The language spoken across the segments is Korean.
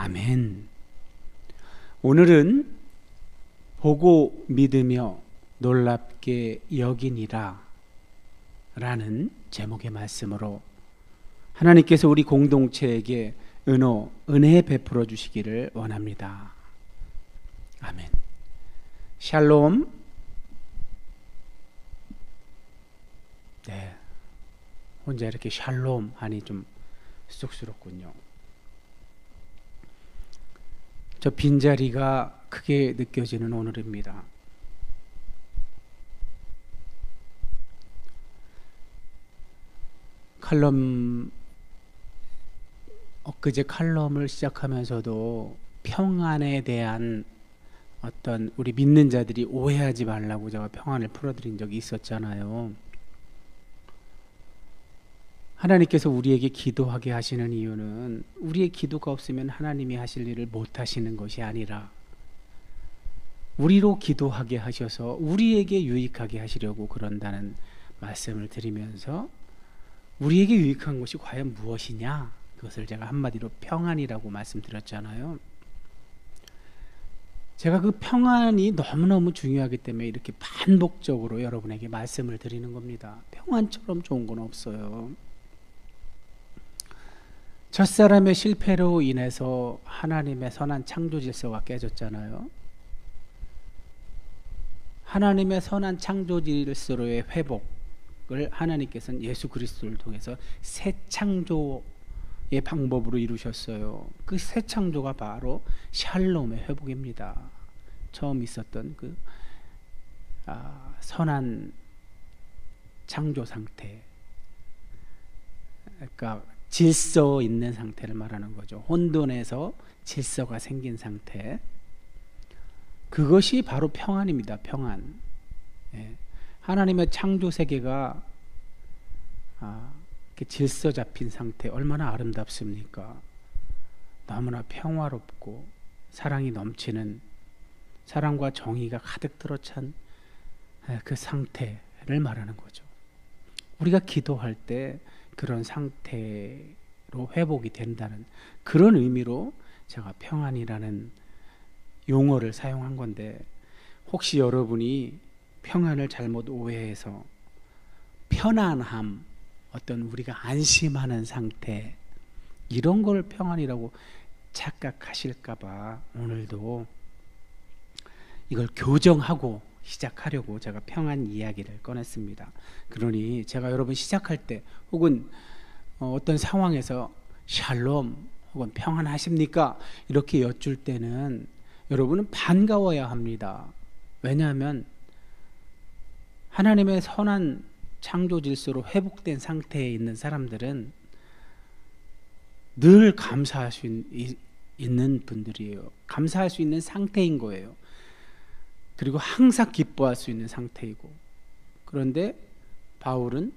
아멘. 오늘은 보고 믿으며 놀랍게 여기니라 라는 제목의 말씀으로 하나님께서 우리 공동체에게 은혜 베풀어 주시기를 원합니다. 아멘. 샬롬. 네, 혼자 이렇게 샬롬 하니 좀 쑥스럽군요. 저 빈자리가 크게 느껴지는 오늘입니다. 엊그제 칼럼을 시작하면서도 평안에 대한 어떤 우리 믿는 자들이 오해하지 말라고 제가 평안을 풀어드린 적이 있었잖아요. 하나님께서 우리에게 기도하게 하시는 이유는 우리의 기도가 없으면 하나님이 하실 일을 못 하시는 것이 아니라 우리로 기도하게 하셔서 우리에게 유익하게 하시려고 그런다는 말씀을 드리면서 우리에게 유익한 것이 과연 무엇이냐? 그것을 제가 한마디로 평안이라고 말씀드렸잖아요. 제가 그 평안이 너무너무 중요하기 때문에 이렇게 반복적으로 여러분에게 말씀을 드리는 겁니다. 평안처럼 좋은 건 없어요. 첫사람의 실패로 인해서 하나님의 선한 창조 질서가 깨졌잖아요. 하나님의 선한 창조 질서로의 회복을 하나님께서는 예수 그리스도를 통해서 새 창조의 방법으로 이루셨어요. 그 새 창조가 바로 샬롬의 회복입니다. 처음 있었던 그 선한 창조 상태, 그러니까 질서 있는 상태를 말하는 거죠. 혼돈에서 질서가 생긴 상태. 그것이 바로 평안입니다. 평안. 예. 하나님의 창조 세계가 이렇게 질서 잡힌 상태 얼마나 아름답습니까? 너무나 평화롭고 사랑이 넘치는, 사랑과 정의가 가득 들어찬 그 상태를 말하는 거죠. 우리가 기도할 때 그런 상태로 회복이 된다는 그런 의미로 제가 평안이라는 용어를 사용한 건데, 혹시 여러분이 평안을 잘못 오해해서 편안함, 어떤 우리가 안심하는 상태, 이런 걸 평안이라고 착각하실까봐 오늘도 이걸 교정하고 시작하려고 제가 평안 이야기를 꺼냈습니다. 그러니 제가 여러분 시작할 때 혹은 어떤 상황에서 샬롬 혹은 평안하십니까? 이렇게 여쭐 때는 여러분은 반가워야 합니다. 왜냐하면 하나님의 선한 창조 질서로 회복된 상태에 있는 사람들은 늘 감사할 수 있는 분들이에요. 감사할 수 있는 상태인 거예요. 그리고 항상 기뻐할 수 있는 상태이고. 그런데 바울은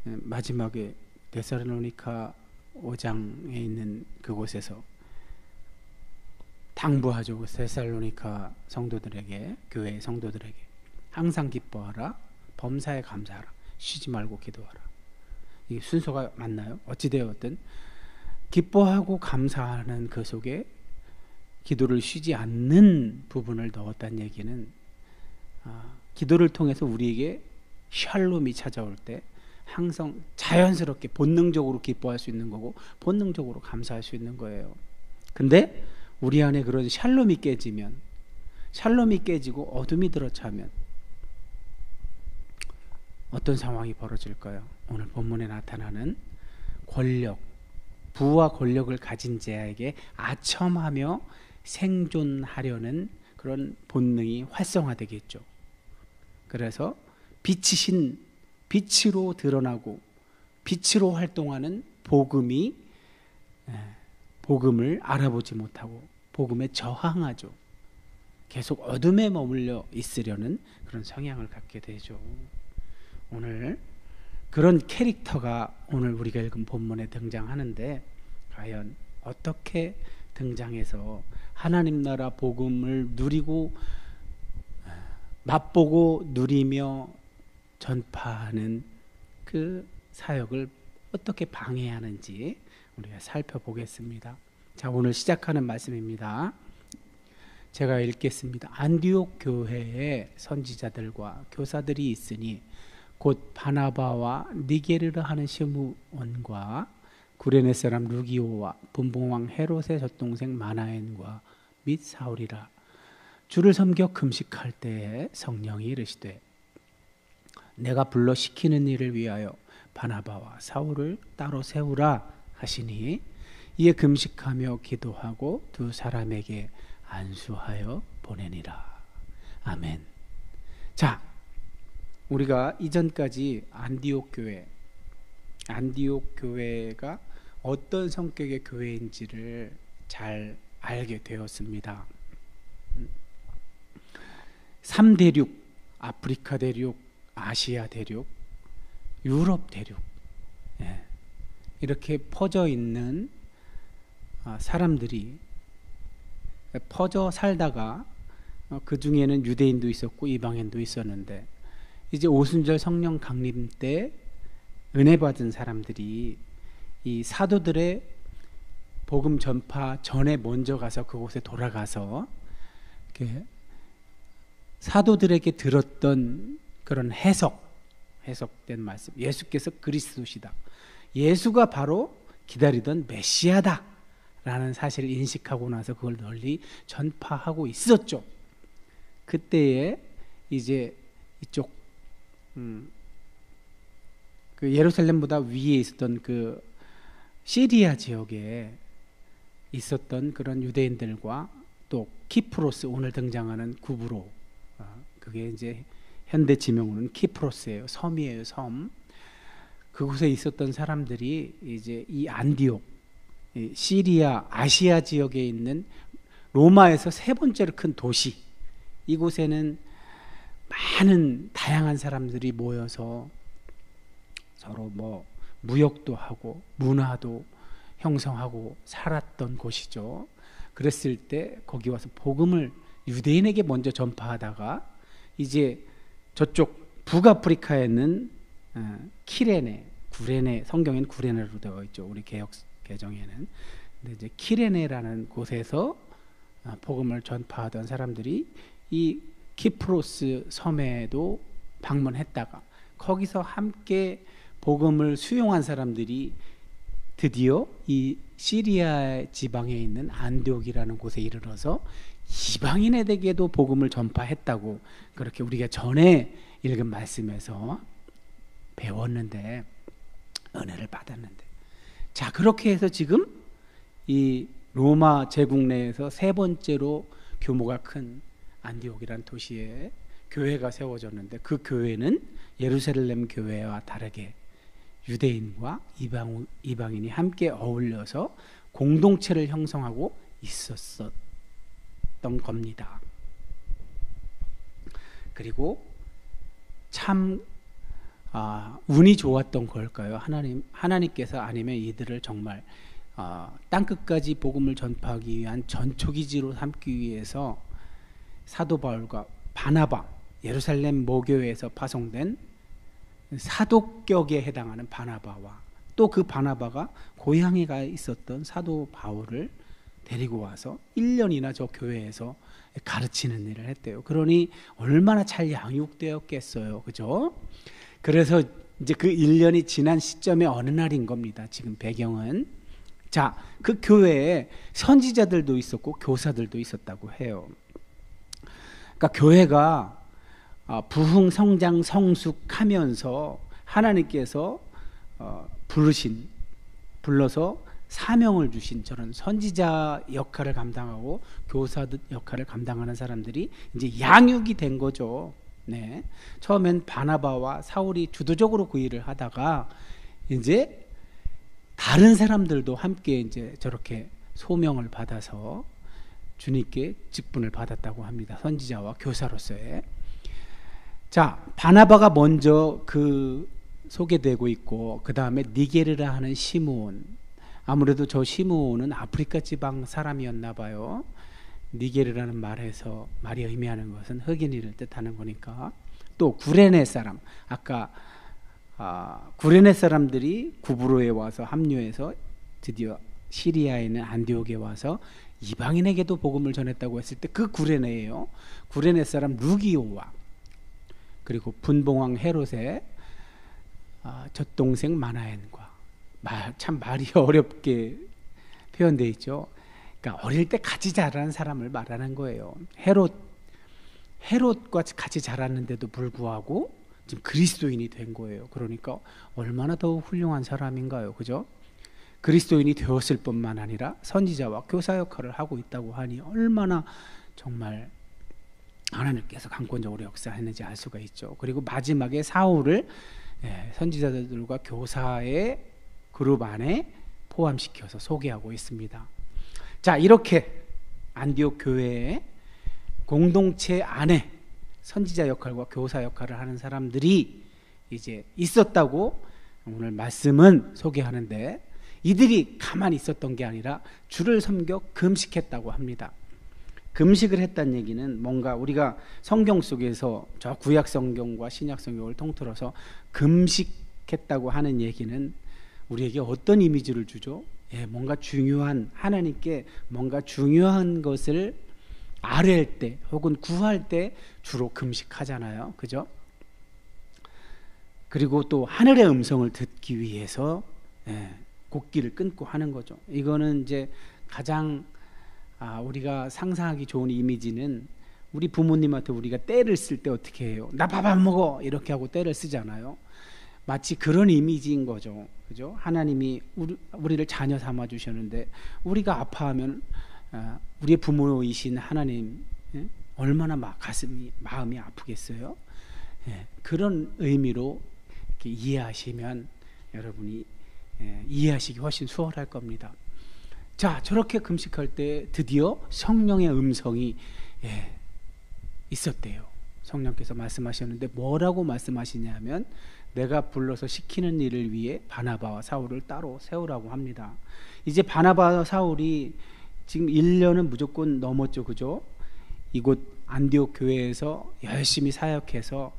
마지막에 데살로니가 5장에 있는 그곳에서 당부하죠. 데살로니가 성도들에게, 교회의 성도들에게 항상 기뻐하라, 범사에 감사하라, 쉬지 말고 기도하라. 이 순서가 맞나요? 어찌되었든 기뻐하고 감사하는 그 속에 기도를 쉬지 않는 부분을 넣었다는 얘기는 기도를 통해서 우리에게 샬롬이 찾아올 때 항상 자연스럽게 본능적으로 기뻐할 수 있는 거고 본능적으로 감사할 수 있는 거예요. 근데 우리 안에 그런 샬롬이 깨지면, 샬롬이 깨지고 어둠이 들어차면 어떤 상황이 벌어질까요? 오늘 본문에 나타나는 권력, 부와 권력을 가진 자에게 아첨하며 생존하려는 그런 본능이 활성화되겠죠. 그래서 빛이신, 빛으로 드러나고 빛으로 활동하는 복음을 알아보지 못하고 복음에 저항하죠. 계속 어둠에 머물러 있으려는 그런 성향을 갖게 되죠. 오늘 그런 캐릭터가 오늘 우리가 읽은 본문에 등장하는데, 과연 어떻게 등장해서 하나님 나라 복음을 누리고 맛보고 누리며 전파하는 그 사역을 어떻게 방해하는지 우리가 살펴보겠습니다. 자, 오늘 시작하는 말씀입니다. 제가 읽겠습니다. 안디옥 교회에 선지자들과 교사들이 있으니 곧 바나바와 니게르라 하는 시므온과 구레네 사람 루기오와 분봉왕 헤롯의 젖동생 마나엔과 및 사울이라. 주를 섬겨 금식할 때에 성령이 이르시되 내가 불러 시키는 일을 위하여 바나바와 사울을 따로 세우라 하시니 이에 금식하며 기도하고 두 사람에게 안수하여 보내니라. 아멘. 자, 우리가 이전까지 안디옥 교회가 어떤 성격의 교회인지를 잘 알게 되었습니다. 3대륙, 아프리카 대륙, 아시아 대륙, 유럽 대륙, 이렇게 퍼져 있는 사람들이 퍼져 살다가 그 중에는 유대인도 있었고 이방인도 있었는데, 이제 오순절 성령 강림 때 은혜 받은 사람들이 이 사도들의 복음 전파 전에 먼저 가서 그곳에 돌아가서 이렇게 사도들에게 들었던 그런 해석된 말씀, 예수께서 그리스도시다, 예수가 바로 기다리던 메시아다 라는 사실을 인식하고 나서 그걸 널리 전파하고 있었죠. 그때에 이제 이쪽 그 예루살렘보다 위에 있었던 그 시리아 지역에 있었던 그런 유대인들과 또 키프로스, 오늘 등장하는 구브로, 그게 이제 현대 지명으로는 키프로스예요. 섬이에요, 섬. 그곳에 있었던 사람들이 이제 이 안디옥, 시리아 아시아 지역에 있는 로마에서 세 번째로 큰 도시, 이곳에는 많은 다양한 사람들이 모여서 서로 무역도 하고 문화도 형성하고 살았던 곳이죠. 그랬을 때 거기 와서 복음을 유대인에게 먼저 전파하다가 이제 저쪽 북아프리카에 있는 구레네, 성경에는 구레네로 되어 있죠. 우리 개역 개정에는. 근데 이제 키레네라는 곳에서 복음을 전파하던 사람들이 이 키프로스 섬에도 방문했다가 거기서 함께 복음을 수용한 사람들이 드디어 이 시리아 지방에 있는 안디옥이라는 곳에 이르러서 이방인에게도 복음을 전파했다고, 그렇게 우리가 전에 읽은 말씀에서 배웠는데, 은혜를 받았는데, 자, 그렇게 해서 지금 이 로마 제국 내에서 세 번째로 규모가 큰 안디옥이라는 도시에 교회가 세워졌는데, 그 교회는 예루살렘 교회와 다르게 유대인과 이방인이 함께 어울려서 공동체를 형성하고 있었던 겁니다. 그리고 참 운이 좋았던 걸까요? 하나님께서 아니면 이들을 정말 땅끝까지 복음을 전파하기 위한 전초기지로 삼기 위해서 사도 바울과 바나바, 예루살렘 모교회에서 파송된 사도격에 해당하는 바나바와 또 그 바나바가 고향에 가 있었던 사도 바울을 데리고 와서 1년이나 저 교회에서 가르치는 일을 했대요. 그러니 얼마나 잘 양육되었겠어요, 그죠? 그래서 이제 그 1년이 지난 시점에 어느 날인 겁니다. 지금 배경은. 자, 그 교회에 선지자들도 있었고 교사들도 있었다고 해요. 그러니까 교회가 부흥, 성장, 성숙하면서 하나님께서 불러서 사명을 주신 저런 선지자 역할을 감당하고 교사들 역할을 감당하는 사람들이 이제 양육이 된 거죠. 네. 처음엔 바나바와 사울이 주도적으로 그 일을 하다가 이제 다른 사람들도 함께 이제 저렇게 소명을 받아서 주님께 직분을 받았다고 합니다. 선지자와 교사로서의. 자, 바나바가 먼저 소개되고 있고, 그 다음에 니게르라 하는 시므온. 아무래도 저 시므온은 아프리카 지방 사람이었나 봐요. 니게르라는 말이 의미하는 것은 흑인이를 뜻하는 거니까. 또 구레네 사람, 아까 구레네 사람들이 구브로에 와서 합류해서 드디어 시리아에 있는 안디옥에 와서 이방인에게도 복음을 전했다고 했을 때 그 구레네예요. 구레네 사람 루기오와 그리고 분봉왕 헤롯의 젖동생 마나엔과 참 말이 어렵게 표현되어 있죠. 그러니까 어릴 때 같이 자라는 사람을 말하는 거예요. 헤롯과 같이 자랐는데도 불구하고 지금 그리스도인이 된 거예요. 그러니까 얼마나 더욱 훌륭한 사람인가요, 그죠? 그리스도인이 되었을 뿐만 아니라 선지자와 교사 역할을 하고 있다고 하니 얼마나 정말 하나님께서 강권적으로 역사했는지 알 수가 있죠. 그리고 마지막에 사울을 선지자들과 교사의 그룹 안에 포함시켜서 소개하고 있습니다. 자, 이렇게 안디옥 교회의 공동체 안에 선지자 역할과 교사 역할을 하는 사람들이 이제 있었다고 오늘 말씀은 소개하는데, 이들이 가만히 있었던 게 아니라 주를 섬겨 금식했다고 합니다. 금식을 했다는 얘기는 뭔가 우리가 성경 속에서 저 구약 성경과 신약 성경을 통틀어서 금식했다고 하는 얘기는 우리에게 어떤 이미지를 주죠? 뭔가 중요한, 하나님께 뭔가 중요한 것을 아뢰할 때 혹은 구할 때 주로 금식하잖아요, 그죠? 그리고 또 하늘의 음성을 듣기 위해서 곡기를 끊고 하는 거죠. 이거는 이제 가장 우리가 상상하기 좋은 이미지는 우리 부모님한테 우리가 때를 쓸 때 어떻게 해요? 나 밥 안 먹어! 이렇게 하고 때를 쓰잖아요. 마치 그런 이미지인 거죠, 그죠? 하나님이 우리를 자녀 삼아 주셨는데 우리가 아파하면 우리의 부모이신 하나님 얼마나 마음이 아프겠어요? 그런 의미로 이렇게 이해하시면 여러분이 이해하시기 훨씬 수월할 겁니다. 자, 저렇게 금식할 때 드디어 성령의 음성이 있었대요. 성령께서 말씀하셨는데 뭐라고 말씀하시냐면 내가 불러서 시키는 일을 위해 바나바와 사울을 따로 세우라고 합니다. 이제 바나바와 사울이 지금 1년은 무조건 넘었죠, 그죠? 이곳 안디옥 교회에서 열심히 사역해서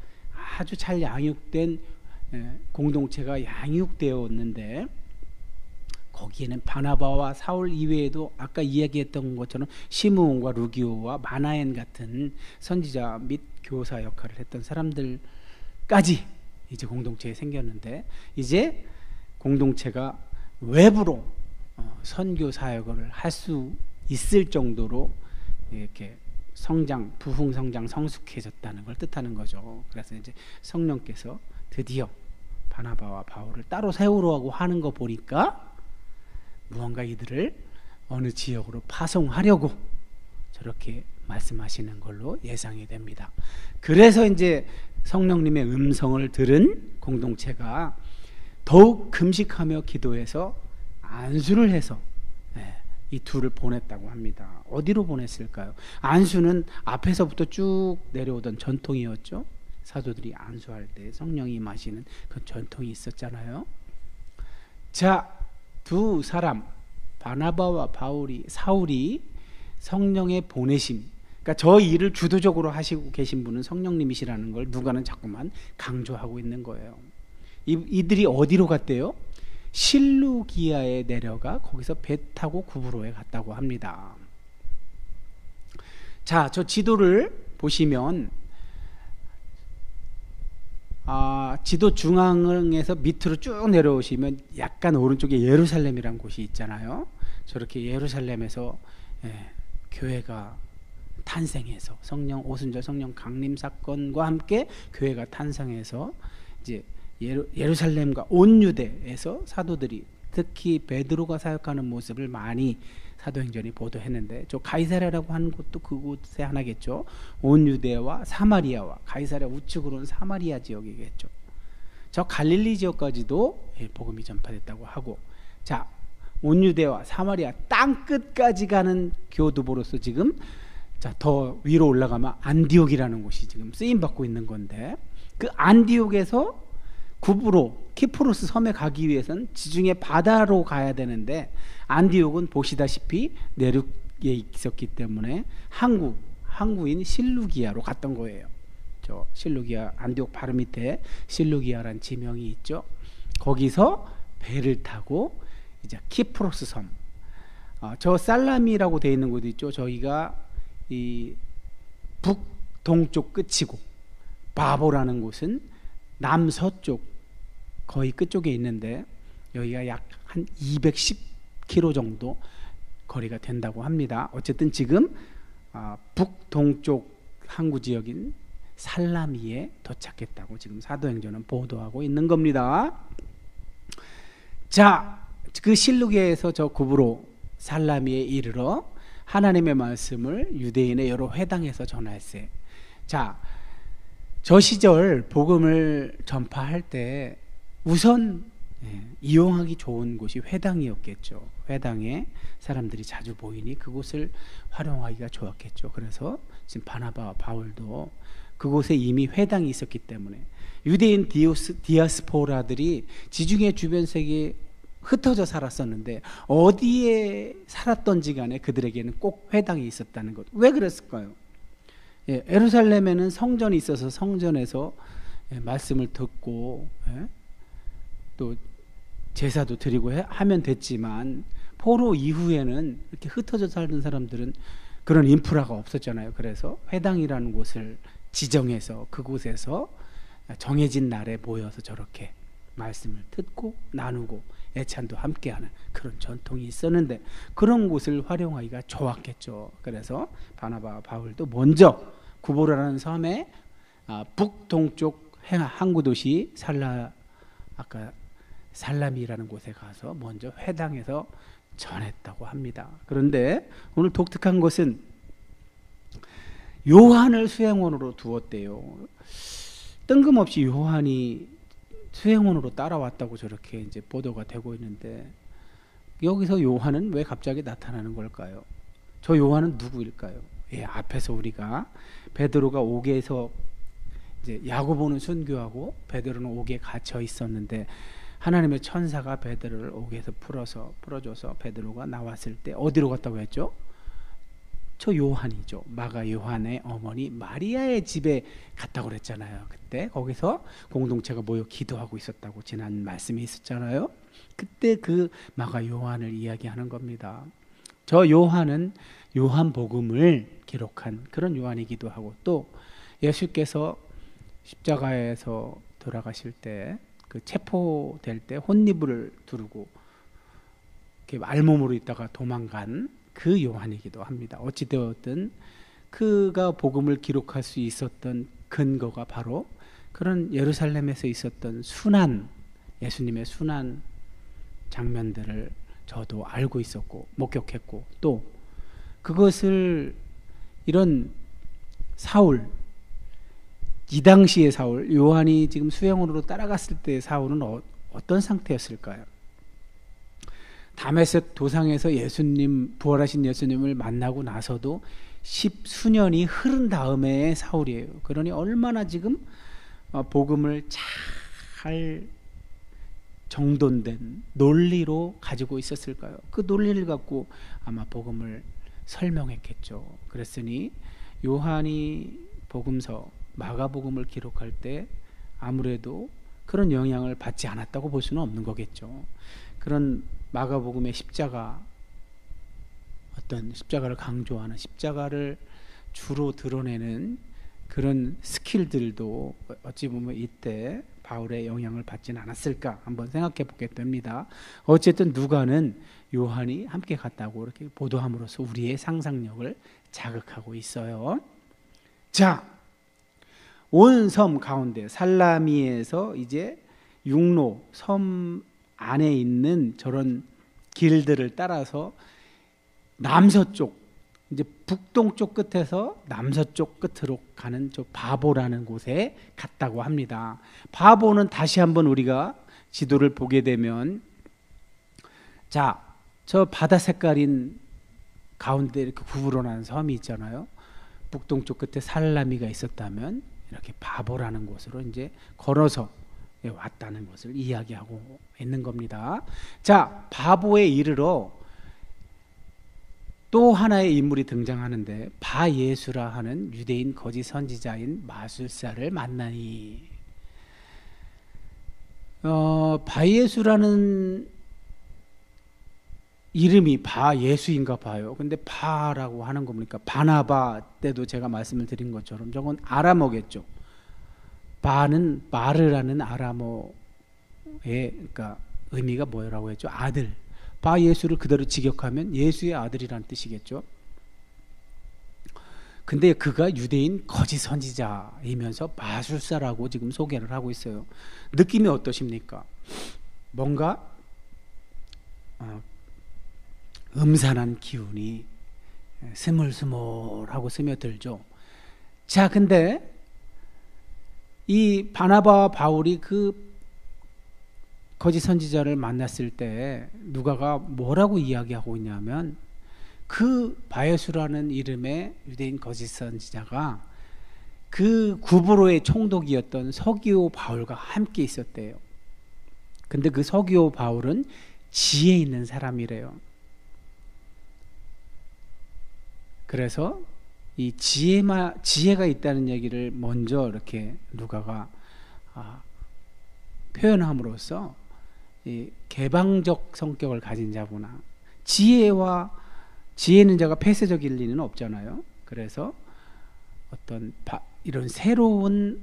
아주 잘 양육된 공동체가 양육되었는데, 거기에는 바나바와 사울 이외에도 아까 이야기했던 것처럼 시므온과 루기오와 마나엔 같은 선지자 및 교사 역할을 했던 사람들까지 이제 공동체에 생겼는데, 이제 공동체가 외부로 선교 사역을 할 수 있을 정도로 이렇게 부흥 성장 성숙해졌다는 걸 뜻하는 거죠. 그래서 이제 성령께서 드디어 바나바와 바울을 따로 세우라고 하는 거 보니까 무언가 이들을 어느 지역으로 파송하려고 저렇게 말씀하시는 걸로 예상이 됩니다. 그래서 이제 성령님의 음성을 들은 공동체가 더욱 금식하며 기도해서 안수를 해서 이 둘을 보냈다고 합니다. 어디로 보냈을까요? 안수는 앞에서부터 쭉 내려오던 전통이었죠. 사도들이 안수할 때 성령이 임하시는 그 전통이 있었잖아요. 자, 두 사람 바나바와 사울이 성령의 보내심, 그러니까 저 일을 주도적으로 하시고 계신 분은 성령님이시라는 걸 누가는 자꾸만 강조하고 있는 거예요. 이들이 어디로 갔대요? 실루기아에 내려가 거기서 배 타고 구브로에 갔다고 합니다. 자, 저 지도를 보시면 지도 중앙에서 밑으로 쭉 내려오시면 약간 오른쪽에 예루살렘이라는 곳이 있잖아요. 저렇게 예루살렘에서 교회가 탄생해서 오순절 성령 강림 사건과 함께 교회가 탄생해서 이제 예루살렘과 온 유대에서 사도들이 특히 베드로가 사역하는 모습을 많이 사도행전이 보도했는데, 저 가이사랴라고 하는 곳도 그곳에 하나겠죠. 온 유대와 사마리아와 가이사랴 우측으로는 사마리아 지역이겠죠. 저 갈릴리 지역까지도 복음이 전파됐다고 하고, 자, 온 유대와 사마리아 땅 끝까지 가는 교두보로서 지금 더 위로 올라가면 안디옥이라는 곳이 지금 쓰임 받고 있는 건데, 그 안디옥에서 구브로 키프로스 섬에 가기 위해서는 지중해 바다로 가야 되는데, 안디옥은 보시다시피 내륙에 있었기 때문에 항구인 실루기아로 갔던 거예요. 저 실루기아, 안디옥 바로 밑에 실루기아라는 지명이 있죠. 거기서 배를 타고 이제 키프로스 섬, 저 살라미라고 되어 있는 곳 있죠. 저희가 이 북동쪽 끝이고 바보라는 곳은 남서쪽 거의 끝쪽에 있는데 여기가 약 한 210km 정도 거리가 된다고 합니다. 어쨌든 지금 북동쪽 항구 지역인 살라미에 도착했다고 지금 사도행전은 보도하고 있는 겁니다. 자, 그 실루게에서 저 구브로 살라미에 이르러 하나님의 말씀을 유대인의 여러 회당에서 전할세. 자, 저 시절 복음을 전파할 때 우선 이용하기 좋은 곳이 회당이었겠죠. 회당에 사람들이 자주 보이니 그곳을 활용하기가 좋았겠죠. 그래서 지금 바나바와 바울도 그곳에 이미 회당이 있었기 때문에 유대인 디아스포라들이 지중해 주변 세계에 흩어져 살았었는데 어디에 살았던지 간에 그들에게는 꼭 회당이 있었다는 것. 왜 그랬을까요? 예루살렘에는 성전이 있어서 성전에서 말씀을 듣고 또 제사도 드리고 하면 됐지만 포로 이후에는 이렇게 흩어져 살던 사람들은 그런 인프라가 없었잖아요. 그래서 회당이라는 곳을 지정해서 그곳에서 정해진 날에 모여서 저렇게 말씀을 듣고 나누고 애찬도 함께하는 그런 전통이 있었는데 그런 곳을 활용하기가 좋았겠죠. 그래서 바나바와 바울도 먼저 구보라는 섬의 북동쪽 항구 도시 살라미라는 곳에 가서 먼저 회당에서 전했다고 합니다. 그런데 오늘 독특한 것은 요한을 수행원으로 두었대요. 뜬금없이 요한이 수행원으로 따라왔다고 저렇게 이제 보도가 되고 있는데 여기서 요한은 왜 갑자기 나타나는 걸까요? 저 요한은 누구일까요? 앞에서 우리가 베드로가 옥에서 이제 야고보는 순교하고 베드로는 옥에 갇혀 있었는데 하나님의 천사가 베드로를 옥에서 풀어줘서 베드로가 나왔을 때 어디로 갔다고 했죠? 저 요한이죠. 마가 요한의 어머니 마리아의 집에 갔다고 그랬잖아요. 그때 거기서 공동체가 모여 기도하고 있었다고 지난 말씀이 있었잖아요. 그때 그 마가 요한을 이야기하는 겁니다. 저 요한은 요한복음을 기록한 그런 요한이기도 하고 또 예수께서 십자가에서 돌아가실 때 그 체포될 때 혼니부를 두르고 이렇게 알몸으로 있다가 도망간 그 요한이기도 합니다. 어찌되었든 그가 복음을 기록할 수 있었던 근거가 바로 그런 예루살렘에서 있었던 순환, 예수님의 순환 장면들을 저도 알고 있었고 목격했고 또 그것을 이런 사울, 이 당시의 사울, 요한이 지금 수행원으로 따라갔을 때의 사울은 어떤 상태였을까요? 다메섹 도상에서 예수님, 부활하신 예수님을 만나고 나서도 10수년이 흐른 다음에 사울이에요. 그러니 얼마나 지금 복음을 잘 정돈된 논리로 가지고 있었을까요? 그 논리를 갖고 아마 복음을 설명했겠죠. 그랬으니 요한이 복음서, 마가복음을 기록할 때 아무래도 그런 영향을 받지 않았다고 볼 수는 없는 거겠죠. 그런 마가복음의 십자가, 어떤 십자가를 강조하는 십자가를 주로 드러내는 그런 스킬들도 어찌 보면 이때 바울의 영향을 받지는 않았을까 한번 생각해 보게 됩니다. 어쨌든 누가는 요한이 함께 갔다고 이렇게 보도함으로써 우리의 상상력을 자극하고 있어요. 자, 온 섬 가운데 살라미에서 이제 육로 섬 안에 있는 저런 길들을 따라서 남서쪽, 이제 북동쪽 끝에서 남서쪽 끝으로 가는 저 바보라는 곳에 갔다고 합니다. 바보는 다시 한번 우리가 지도를 보게 되면, 자, 저 바다 색깔인 가운데 이렇게 구부러 난 섬이 있잖아요. 북동쪽 끝에 살라미가 있었다면 이렇게 바보라는 곳으로 이제 걸어서 왔다는 것을 이야기하고 있는 겁니다. 자, 바보에 이르러 또 하나의 인물이 등장하는데 바예수라 하는 유대인 거짓 선지자인 마술사를 만나니, 바예수라는 이름이 바 예수인가 봐요. 근데 바라고 하는 거 보니까 바나바 때도 제가 말씀을 드린 것처럼 저건 아람어겠죠. 바는 마르라는 아람어의 그러니까 의미가 뭐라고 했죠? 아들. 바 예수를 그대로 직역하면 예수의 아들이라는 뜻이겠죠. 근데 그가 유대인 거짓 선지자이면서 마술사라고 지금 소개를 하고 있어요. 느낌이 어떠십니까? 뭔가 음산한 기운이 스물스물하고 스며들죠. 자, 근데 이 바나바와 바울이 그 거짓 선지자를 만났을 때 누가가 뭐라고 이야기하고 있냐면 그 바예수라는 이름의 유대인 거짓 선지자가 그 구브로의 총독이었던 서기오 바울과 함께 있었대요. 근데 그 서기오 바울은 지혜 있는 사람이래요. 그래서 이 지혜가 있다는 얘기를 먼저 이렇게 누가가 표현함으로써 이 개방적 성격을 가진 자구나. 지혜 있는 자가 폐쇄적일 리는 없잖아요. 그래서 어떤 이런 새로운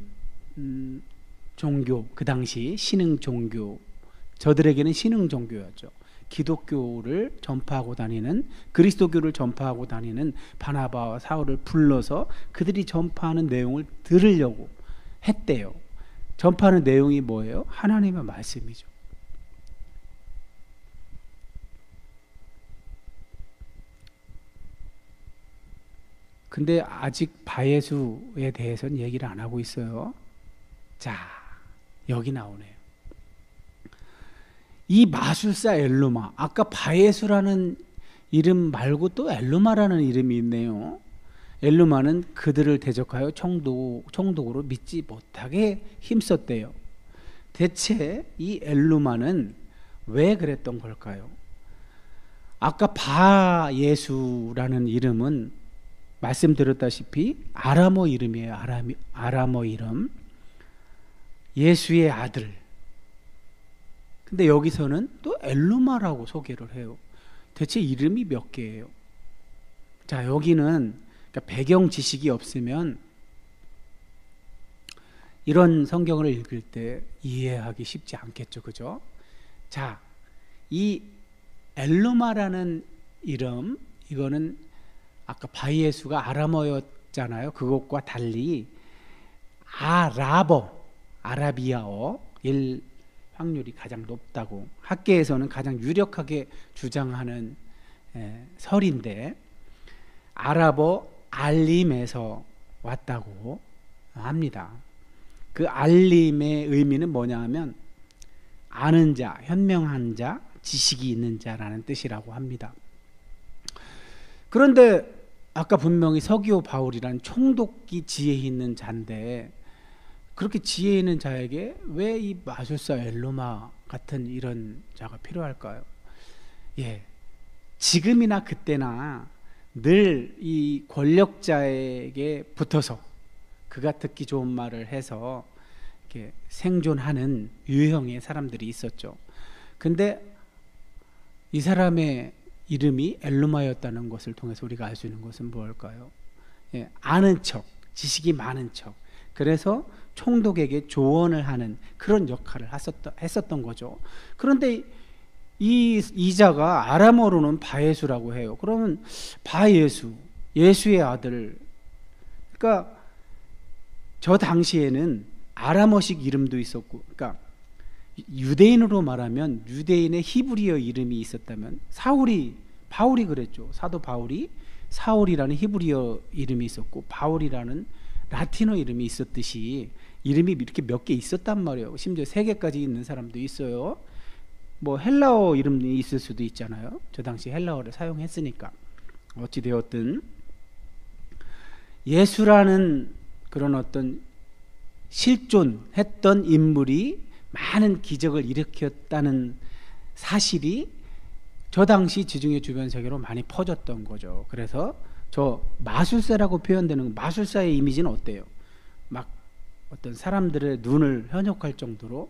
종교, 그 당시 신흥 종교, 저들에게는 신흥 종교였죠. 기독교를 전파하고 다니는, 그리스도교를 전파하고 다니는 바나바와 사울을 불러서 그들이 전파하는 내용을 들으려고 했대요. 전파하는 내용이 뭐예요? 하나님의 말씀이죠. 근데 아직 바예수에 대해서는 얘기를 안 하고 있어요. 자, 여기 나오네요. 이 마술사 엘루마, 아까 바예수라는 이름 말고 또 엘루마라는 이름이 있네요. 엘루마는 그들을 대적하여 총독으로 믿지 못하게 힘썼대요. 대체 이 엘루마는 왜 그랬던 걸까요? 아까 바예수라는 이름은 말씀드렸다시피 아람어 이름이에요. 아람어 이름. 예수의 아들. 근데 여기서는 또 엘루마라고 소개를 해요. 대체 이름이 몇 개예요? 자, 여기는 그러니까 배경 지식이 없으면 이런 성경을 읽을 때 이해하기 쉽지 않겠죠, 그죠? 자, 이 엘루마라는 이름, 이거는 아까 바이예수가 아람어였잖아요. 그것과 달리 아라비아어일 확률이 가장 높다고 학계에서는 가장 유력하게 주장하는 설인데, 아랍어 알림에서 왔다고 합니다. 그 알림의 의미는 뭐냐 하면 아는 자, 현명한 자, 지식이 있는 자라는 뜻이라고 합니다. 그런데 아까 분명히 서기오 바울이란 총독이 지혜 있는 자인데, 그렇게 지혜 있는 자에게 왜 이 마술사 엘루마 같은 이런 자가 필요할까요? 예, 지금이나 그때나 늘 이 권력자에게 붙어서 그가 듣기 좋은 말을 해서 이렇게 생존하는 유형의 사람들이 있었죠. 근데 이 사람의 이름이 엘루마였다는 것을 통해서 우리가 알 수 있는 것은 무엇일까요? 예, 아는 척, 지식이 많은 척. 그래서 총독에게 조언을 하는 그런 역할을 했었던 거죠. 그런데 이 자가 아람어로는 바예수라고 해요. 그러면 바예수, 예수의 아들. 그러니까 저 당시에는 아람어식 이름도 있었고, 그러니까 유대인으로 말하면 유대인의 히브리어 이름이 있었다면 바울이 그랬죠. 사도 바울이 사울이라는 히브리어 이름이 있었고 바울이라는 라틴어 이름이 있었듯이 이름이 이렇게 몇 개 있었단 말이에요. 심지어 3개까지 있는 사람도 있어요. 뭐 헬라어 이름이 있을 수도 있잖아요. 저 당시 헬라어를 사용했으니까. 어찌되었든 예수라는 그런 어떤 실존했던 인물이 많은 기적을 일으켰다는 사실이 저 당시 지중해 주변 세계로 많이 퍼졌던 거죠. 그래서 저 마술사라고 표현되는 마술사의 이미지는 어때요? 막 어떤 사람들의 눈을 현혹할 정도로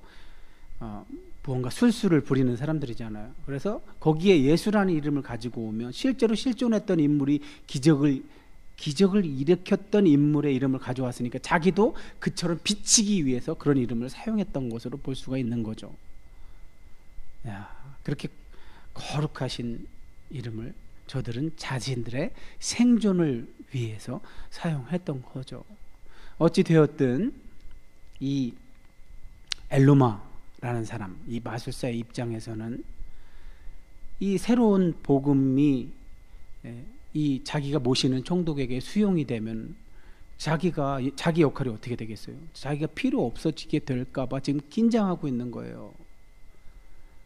무언가 술수를 부리는 사람들이잖아요. 그래서 거기에 예수라는 이름을 가지고 오면 실제로 실존했던 인물이 기적을 일으켰던 인물의 이름을 가져왔으니까 자기도 그처럼 비치기 위해서 그런 이름을 사용했던 것으로 볼 수가 있는 거죠. 야, 그렇게 거룩하신 이름을 저들은 자신들의 생존을 위해서 사용했던 거죠. 어찌 되었든 이 엘루마라는 사람, 이 마술사의 입장에서는 이 새로운 복음이 이 자기가 모시는 총독에게 수용이 되면 자기 역할이 어떻게 되겠어요? 자기가 필요 없어지게 될까봐 지금 긴장하고 있는 거예요.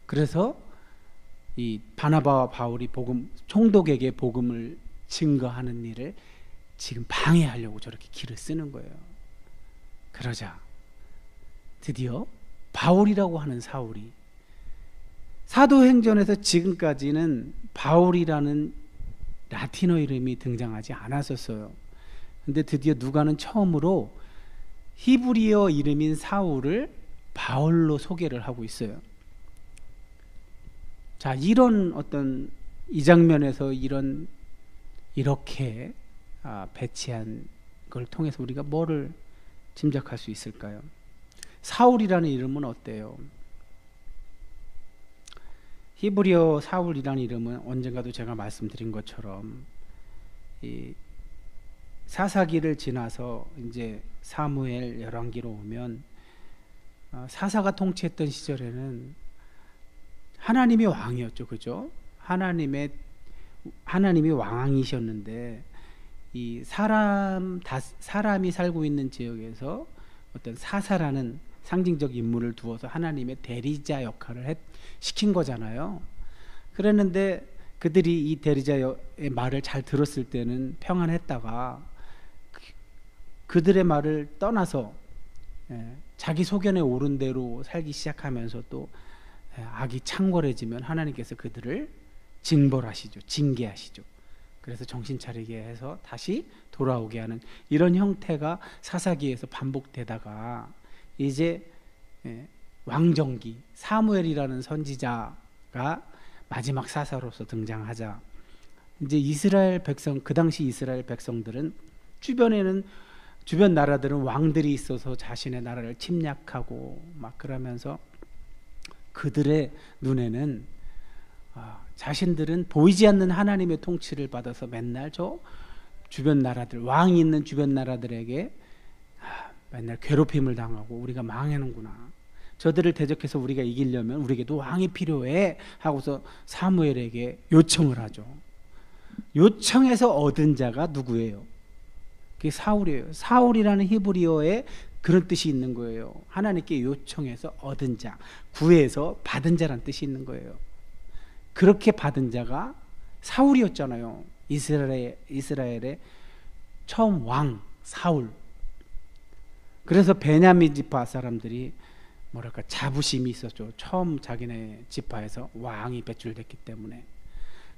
그래서 이 바나바와 바울이 총독에게 복음을 증거하는 일을 지금 방해하려고 저렇게 길을 쓰는 거예요. 그러자 드디어 바울이라고 하는 사울이, 사도행전에서 지금까지는 바울이라는 라틴어 이름이 등장하지 않았었어요. 근데 드디어 누가는 처음으로 히브리어 이름인 사울을 바울로 소개를 하고 있어요. 자, 이런 어떤 이 장면에서 이렇게 배치한 걸 통해서 우리가 뭐를 짐작할 수 있을까요? 사울이라는 이름은 어때요? 히브리어 사울이라는 이름은 언젠가도 제가 말씀드린 것처럼 이 사사기를 지나서 이제 사무엘 열왕기로 오면 사사가 통치했던 시절에는 하나님이 왕이었죠, 그죠? 하나님이 왕이셨는데 이 사람이 살고 있는 지역에서 어떤 사사라는 상징적 인물을 두어서 하나님의 대리자 역할을 시킨 거잖아요. 그랬는데 그들이 이 대리자의 말을 잘 들었을 때는 평안했다가 그들의 말을 떠나서 자기 소견에 오른 대로 살기 시작하면서 또 악이 창궐해지면 하나님께서 그들을 징벌하시죠. 징계하시죠. 그래서 정신 차리게 해서 다시 돌아오게 하는 이런 형태가 사사기에서 반복되다가 이제 왕정기 사무엘이라는 선지자가 마지막 사사로서 등장하자 이제 이스라엘 백성, 그 당시 이스라엘 백성들은 주변 나라들은 왕들이 있어서 자신의 나라를 침략하고 막 그러면서 그들의 눈에는 자신들은 보이지 않는 하나님의 통치를 받아서 맨날 저 주변 나라들, 왕이 있는 주변 나라들에게 맨날 괴롭힘을 당하고 우리가 망하는구나. 저들을 대적해서 우리가 이기려면 우리에게도 왕이 필요해 하고서 사무엘에게 요청을 하죠. 요청해서 얻은 자가 누구예요? 그게 사울이에요. 사울이라는 히브리어에 그런 뜻이 있는 거예요. 하나님께 요청해서 얻은 자, 구해서 받은 자란 뜻이 있는 거예요. 그렇게 받은 자가 사울이었잖아요. 이스라엘의 처음 왕 사울. 그래서 베냐민 지파 사람들이 뭐랄까 자부심이 있었죠. 처음 자기네 지파에서 왕이 배출됐기 때문에.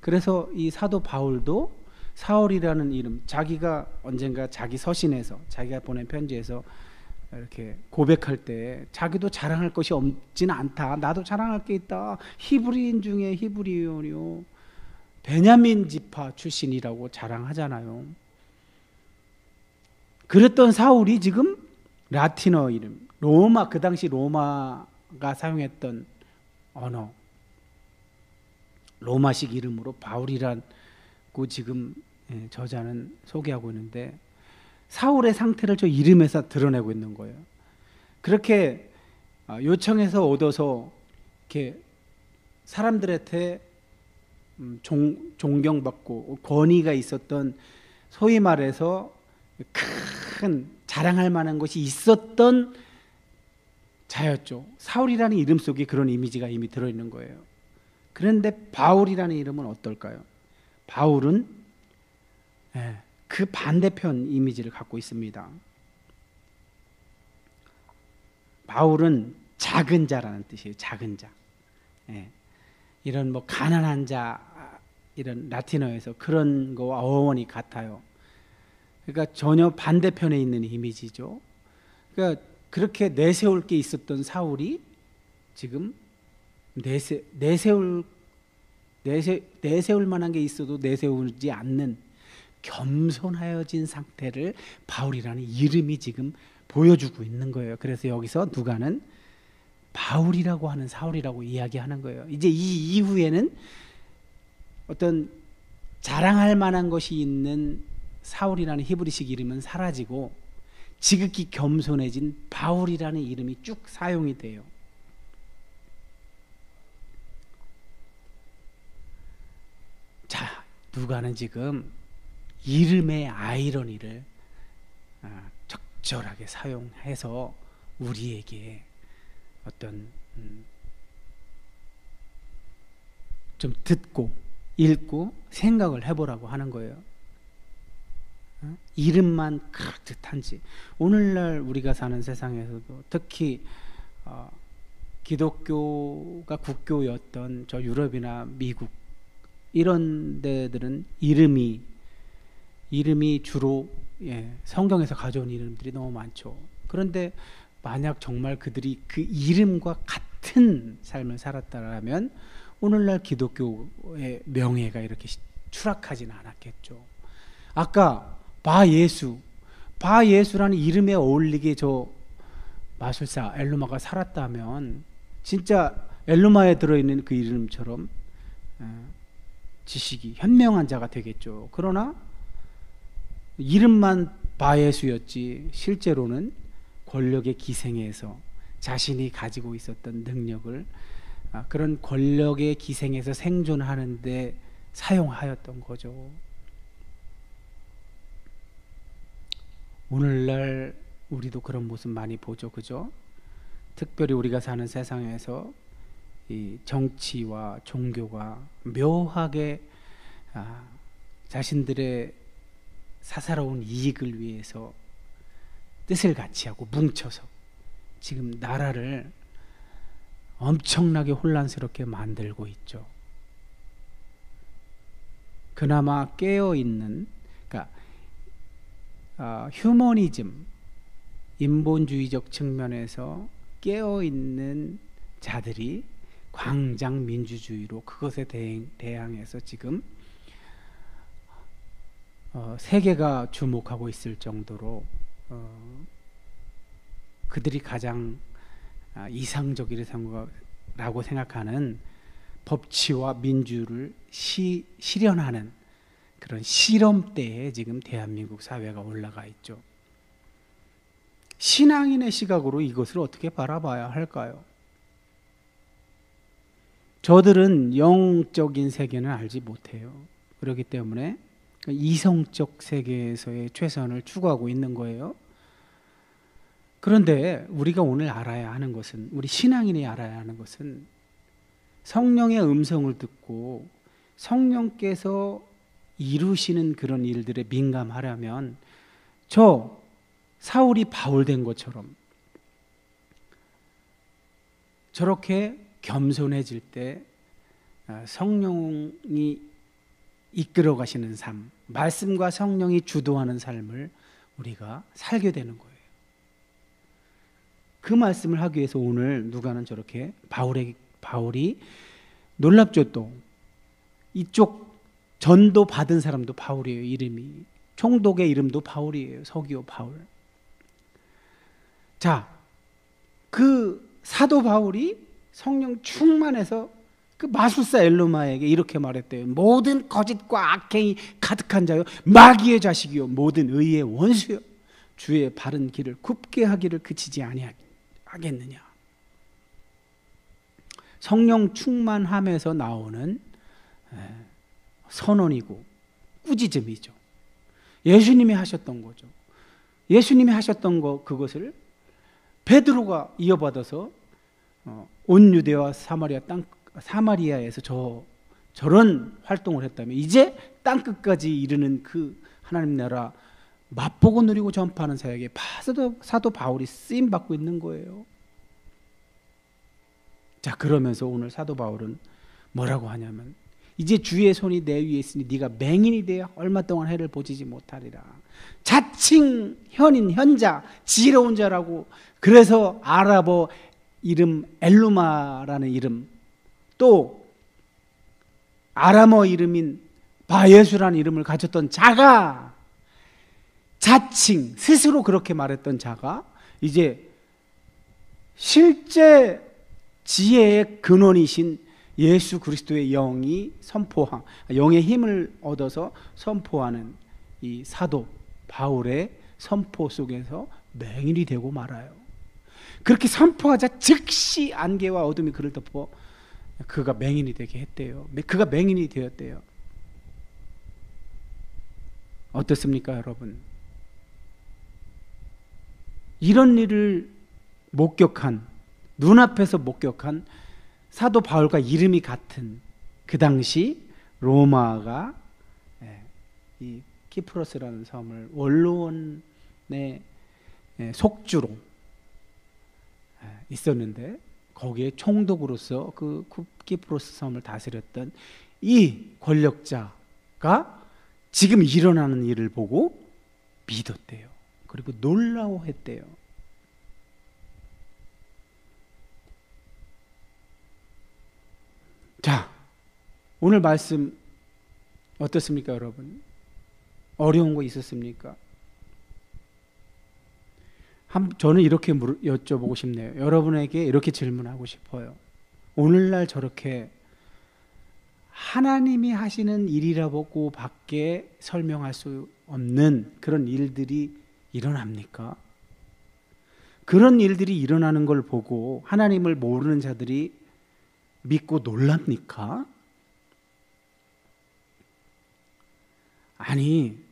그래서 이 사도 바울도 사울이라는 이름, 자기가 언젠가 자기 서신에서 자기가 보낸 편지에서 이렇게 고백할 때 자기도 자랑할 것이 없지는 않다. 나도 자랑할 게 있다. 히브리인 중에 히브리인이요. 베냐민 지파 출신이라고 자랑하잖아요. 그랬던 사울이 지금 라틴어 이름, 그 당시 로마가 사용했던 언어, 로마식 이름으로 바울이라고 지금 저자는 소개하고 있는데 사울의 상태를 저 이름에서 드러내고 있는 거예요. 그렇게 요청해서 얻어서 이렇게 사람들한테 존경받고 권위가 있었던, 소위 말해서 큰 자랑할 만한 것이 있었던 자였죠. 사울이라는 이름 속에 그런 이미지가 이미 들어있는 거예요. 그런데 바울이라는 이름은 어떨까요? 바울은 그 반대편 이미지를 갖고 있습니다. 바울은 작은 자라는 뜻이에요. 작은 자. 이런 뭐 가난한 자, 이런 라틴어에서 그런 거와 어원이 같아요. 그러니까 전혀 반대편에 있는 이미지죠. 그러니까 그렇게 내세울 게 있었던 사울이 지금 내세울 만한 게 있어도 내세우지 않는 겸손하여진 상태를 바울이라는 이름이 지금 보여주고 있는 거예요. 그래서 여기서 누가는 바울이라고 하는 사울이라고 이야기하는 거예요. 이제 이 이후에는 어떤 자랑할 만한 것이 있는 사울이라는 히브리식 이름은 사라지고 지극히 겸손해진 바울이라는 이름이 쭉 사용이 돼요. 자, 누가는 지금 이름의 아이러니를 적절하게 사용해서 우리에게 어떤 좀 듣고 읽고 생각을 해보라고 하는 거예요. 이름만 그럴듯한지. 오늘날 우리가 사는 세상에서도 특히 기독교가 국교였던 저 유럽이나 미국 이런 데들은 이름이 주로 성경에서 가져온 이름들이 너무 많죠. 그런데 만약 정말 그들이 그 이름과 같은 삶을 살았다면 오늘날 기독교의 명예가 이렇게 추락하지는 않았겠죠. 아까 바예수라는 이름에 어울리게 저 마술사 엘루마가 살았다면 진짜 엘루마에 들어있는 그 이름처럼 지식이 현명한 자가 되겠죠. 그러나 이름만 바예수였지 실제로는 권력의 기생에서 자신이 가지고 있었던 능력을 그런 권력의 기생에서 생존하는데 사용하였던 거죠. 오늘날 우리도 그런 모습 많이 보죠, 그죠? 특별히 우리가 사는 세상에서 이 정치와 종교가 묘하게 자신들의 사사로운 이익을 위해서 뜻을 같이 하고 뭉쳐서 지금 나라를 엄청나게 혼란스럽게 만들고 있죠. 그나마 깨어있는, 그러니까 휴머니즘, 인본주의적 측면에서 깨어있는 자들이 광장 민주주의로 그것에 대항해서 지금 세계가 주목하고 있을 정도로 그들이 가장 이상적이라고 생각하는 법치와 민주를 실현하는 그런 실험대에 지금 대한민국 사회가 올라가 있죠. 신앙인의 시각으로 이것을 어떻게 바라봐야 할까요? 저들은 영적인 세계는 알지 못해요. 그렇기 때문에 이성적 세계에서의 최선을 추구하고 있는 거예요. 그런데 우리가 오늘 알아야 하는 것은, 우리 신앙인이 알아야 하는 것은 성령의 음성을 듣고 성령께서 이루시는 그런 일들에 민감하려면 저 사울이 바울 된 것처럼 저렇게 겸손해질 때 성령이 이끌어 가시는 삶, 말씀과 성령이 주도하는 삶을 우리가 살게 되는 거예요. 그 말씀을 하기 위해서 오늘 누가는 저렇게 바울이 놀랍죠. 또 이쪽 전도 받은 사람도 바울이에요. 이름이 총독의 이름도 바울이에요. 서기오 바울. 자, 그 사도 바울이 성령 충만해서 그 마술사 엘루마에게 이렇게 말했대요. 모든 거짓과 악행이 가득한 자요, 마귀의 자식이요, 모든 의의 원수요, 주의 바른 길을 굽게 하기를 그치지 아니하겠느냐. 성령 충만함에서 나오는 선언이고 꾸짖음이죠. 예수님이 하셨던 거죠. 예수님이 하셨던 그것을 베드로가 이어받아서 온 유대와 사마리아에서 저런 활동을 했다면 이제 땅끝까지 이르는 그 하나님 나라 맛보고 누리고 전파하는 사역에 사도 바울이 쓰임 받고 있는 거예요. 자, 그러면서 오늘 사도 바울은 뭐라고 하냐면, 이제 주의 손이 내 위에 있으니 네가 맹인이 되어 얼마 동안 해를 보지지 못하리라. 자칭 현자 지혜로운 자라고, 그래서 아랍어 이름 엘루마라는 이름, 또 아람어 이름인 바예수라는 이름을 가졌던 자가, 자칭 스스로 그렇게 말했던 자가 이제 실제 지혜의 근원이신 예수 그리스도의 영이 영의 힘을 얻어서 선포하는 이 사도 바울의 선포 속에서 맹인이 되고 말아요. 그렇게 선포하자 즉시 안개와 어둠이 그를 덮어 그가 맹인이 되게 했대요. 그가 맹인이 되었대요. 어떻습니까, 여러분? 이런 일을 목격한, 눈앞에서 목격한 사도 바울과 이름이 같은 그 당시 로마가 이 키프로스라는 섬을 원로원의 속주로 있었는데, 거기에 총독으로서 그 키프로스 섬을 다스렸던 이 권력자가 지금 일어나는 일을 보고 믿었대요. 그리고 놀라워했대요. 자, 오늘 말씀 어떻습니까, 여러분? 어려운 거 있었습니까? 저는 이렇게 여쭤보고 싶네요. 여러분에게 이렇게 질문하고 싶어요. 오늘날 저렇게 하나님이 하시는 일이라고 밖에 설명할 수 없는 그런 일들이 일어납니까? 그런 일들이 일어나는 걸 보고 하나님을 모르는 자들이 믿고 놀랍니까? 아니,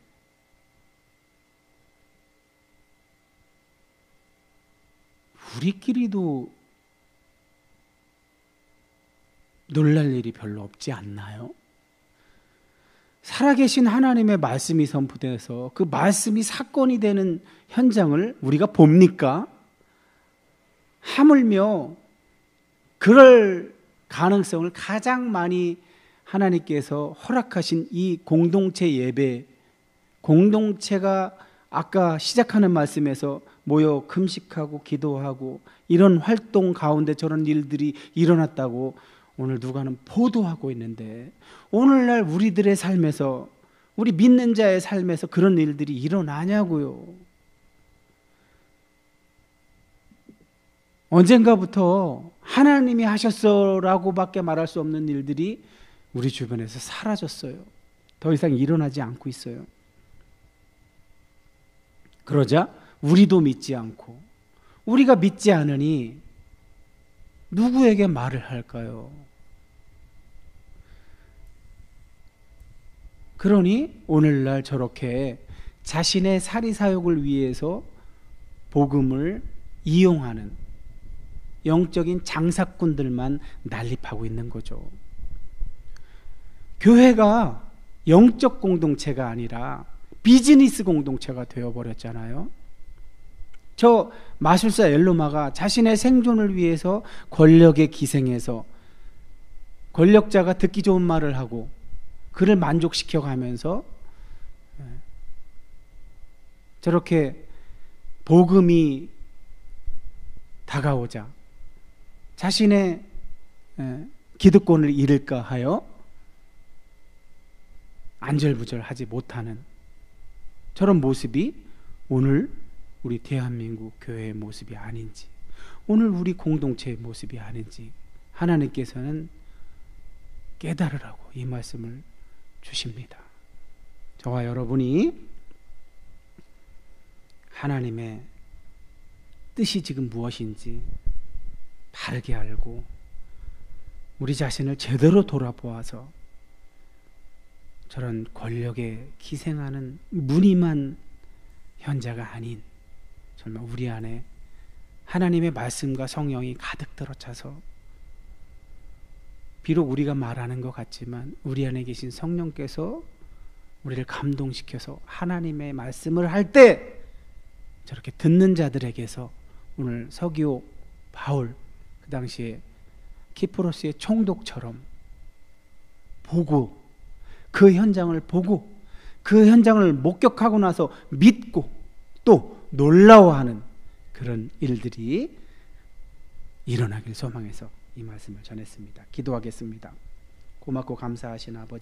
우리끼리도 놀랄 일이 별로 없지 않나요? 살아계신 하나님의 말씀이 선포돼서 그 말씀이 사건이 되는 현장을 우리가 봅니까? 하물며 그럴 가능성을 가장 많이 하나님께서 허락하신 이 공동체 예배, 공동체가 아까 시작하는 말씀에서 모여 금식하고 기도하고 이런 활동 가운데 저런 일들이 일어났다고 오늘 누가는 보도하고 있는데, 오늘날 우리들의 삶에서, 우리 믿는 자의 삶에서 그런 일들이 일어나냐고요. 언젠가부터 하나님이 하셨어라고 밖에 말할 수 없는 일들이 우리 주변에서 사라졌어요. 더 이상 일어나지 않고 있어요. 그러자 우리도 믿지 않고, 우리가 믿지 않으니 누구에게 말을 할까요? 그러니 오늘날 저렇게 자신의 사리사욕을 위해서 복음을 이용하는 영적인 장사꾼들만 난립하고 있는 거죠. 교회가 영적 공동체가 아니라 비즈니스 공동체가 되어버렸잖아요. 저 마술사 엘로마가 자신의 생존을 위해서 권력에 기생해서 권력자가 듣기 좋은 말을 하고 그를 만족시켜가면서 저렇게 복음이 다가오자 자신의 기득권을 잃을까 하여 안절부절하지 못하는 저런 모습이 오늘 우리 대한민국 교회의 모습이 아닌지, 오늘 우리 공동체의 모습이 아닌지 하나님께서는 깨달으라고 이 말씀을 주십니다. 저와 여러분이 하나님의 뜻이 지금 무엇인지 바르게 알고 우리 자신을 제대로 돌아보아서 저런 권력에 기생하는 무늬만 현자가 아닌 정말 우리 안에 하나님의 말씀과 성령이 가득 들어차서 비록 우리가 말하는 것 같지만 우리 안에 계신 성령께서 우리를 감동시켜서 하나님의 말씀을 할 때 저렇게 듣는 자들에게서 오늘 서기오 바울, 그 당시에 키프로스의 총독처럼 보고 그 현장을 보고 그 현장을 목격하고 나서 믿고 또 놀라워하는 그런 일들이 일어나길 소망해서 이 말씀을 전했습니다. 기도하겠습니다. 고맙고 감사하신 아버지,